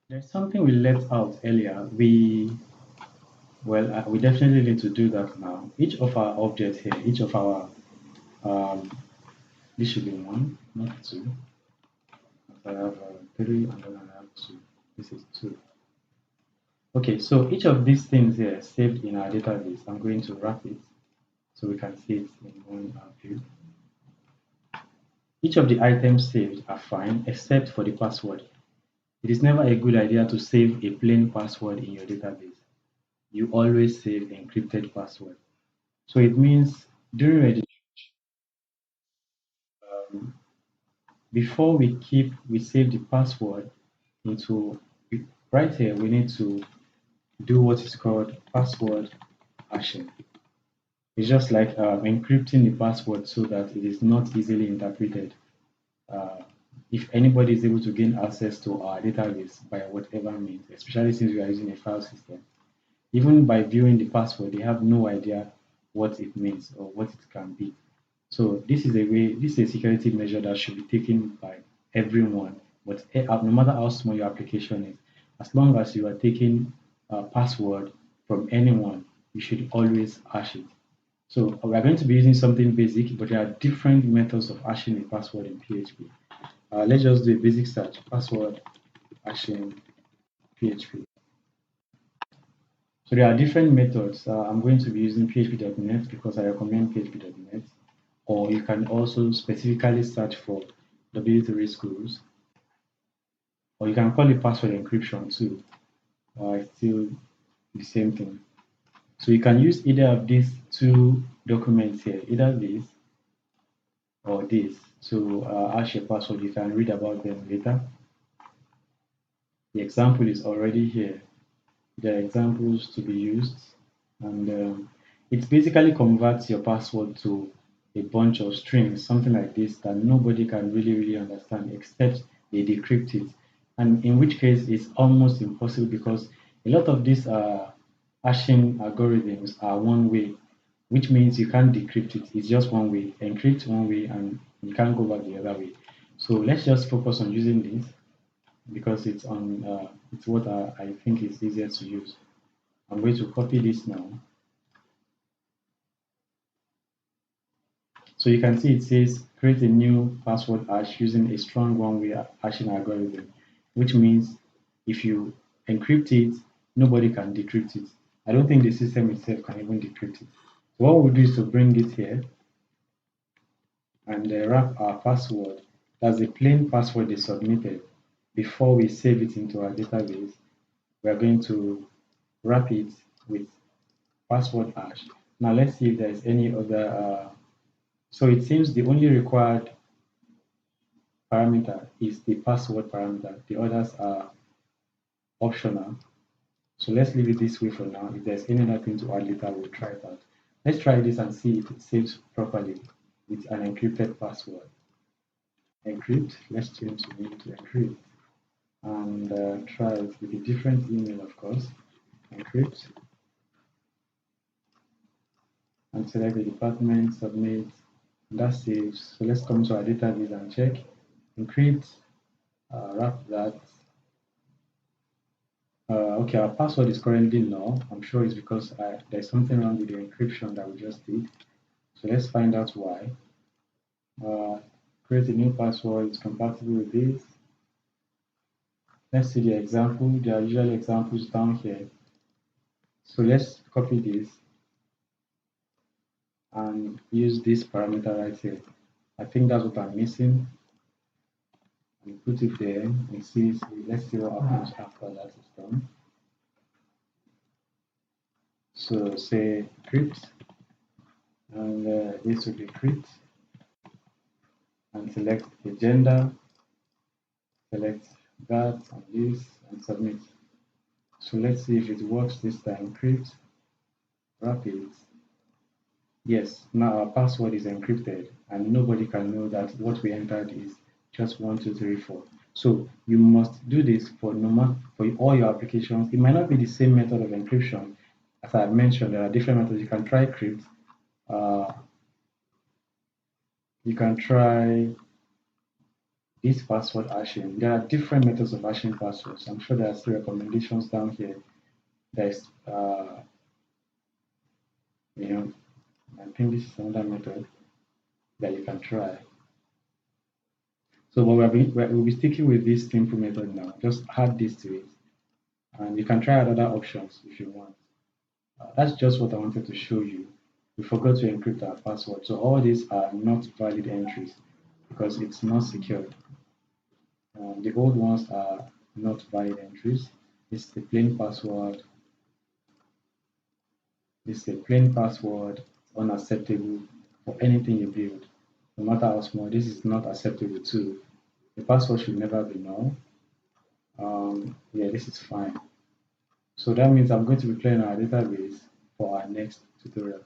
There's something we left out earlier. We definitely need to do that now. Each of our objects here, each of our, um, this should be one, not two. I have three and then I have two. This is two. Okay, so each of these things here saved in our database, I'm going to wrap it so we can see it in one view. Each of the items saved are fine except for the password. It is never a good idea to save a plain password in your database. You always save encrypted password. So it means during registration, before we save the password into right here, we need to do what is called password hashing. It's just like encrypting the password so that it is not easily interpreted. Uh, if anybody is able to gain access to our database by whatever means, especially since we are using a file system, even by viewing the password, they have no idea what it means or what it can be. So this is a security measure that should be taken by everyone, but no matter how small your application is, as long as you are taking a password from anyone, you should always hash it. So we are going to be using something basic, but there are different methods of hashing a password in PHP. Let's just do a basic search, password hashing PHP. So there are different methods. I'm going to be using php.net because I recommend php.net, or you can also specifically search for W3 schools, or you can call it password encryption too. It's still the same thing. So you can use either of these two documents here, either this or this. So hash your password. You can read about them later. The example is already here. There are examples to be used, and it basically converts your password to a bunch of strings, something like this that nobody can really understand except they decrypt it, and in which case it's almost impossible because a lot of these hashing algorithms are one way, which means you can't decrypt it. It's just one way, encrypt one way, and you can't go back the other way. So let's just focus on using this because it's what I think is easier to use. I'm going to copy this now. So you can see it says create a new password hash using a strong one-way hashing algorithm, which means if you encrypt it, nobody can decrypt it. I don't think the system itself can even decrypt it. So what we'll do is to bring it here and wrap our password. That's the plain password they submitted before we save it into our database. We are going to wrap it with password hash. Now let's see if there's any other. So it seems the only required parameter is the password parameter. The others are optional. So let's leave it this way for now. If there's any other thing to add later, we'll try it out. Let's try this and see if it saves properly with an encrypted password. Encrypt. Let's change the name to encrypt and try it with a different email, of course. Encrypt and select the department, submit, and that saves. So let's come to our database and check. Encrypt, wrap that. Okay, our password is currently null. I'm sure it's because there's something wrong with the encryption that we just did. So let's find out why. Uh, Create a new password. It's compatible with this. Let's see the example. There are usually examples down here. So let's copy this and use this parameter right here. I think that's what I'm missing. And put it there and see. Let's see what happens after that is done. So say crypt, and this will be crypt, and select the gender, select that and this, and submit. So let's see if it works this time. Encrypt, wrap it. Yes, now our password is encrypted, and nobody can know that what we entered is just 1, 2, 3, 4. So you must do this for for all your applications. It might not be the same method of encryption. As I mentioned, there are different methods. You can try crypt. Uh, you can try is password hashing. There are different methods of hashing passwords. I'm sure there are still recommendations down here. There's, you know, I think this is another method that you can try. So we'll be sticking with this simple method now. Just add this to it, and you can try other options if you want. That's just what I wanted to show you. We forgot to encrypt our password. So all these are not valid entries because it's not secured. The old ones are not valid entries. It's the plain password. This is a plain password, unacceptable for anything you build. No matter how small, this is not acceptable too. The password should never be null. Yeah, this is fine. So that means I'm going to be playing our database for our next tutorial.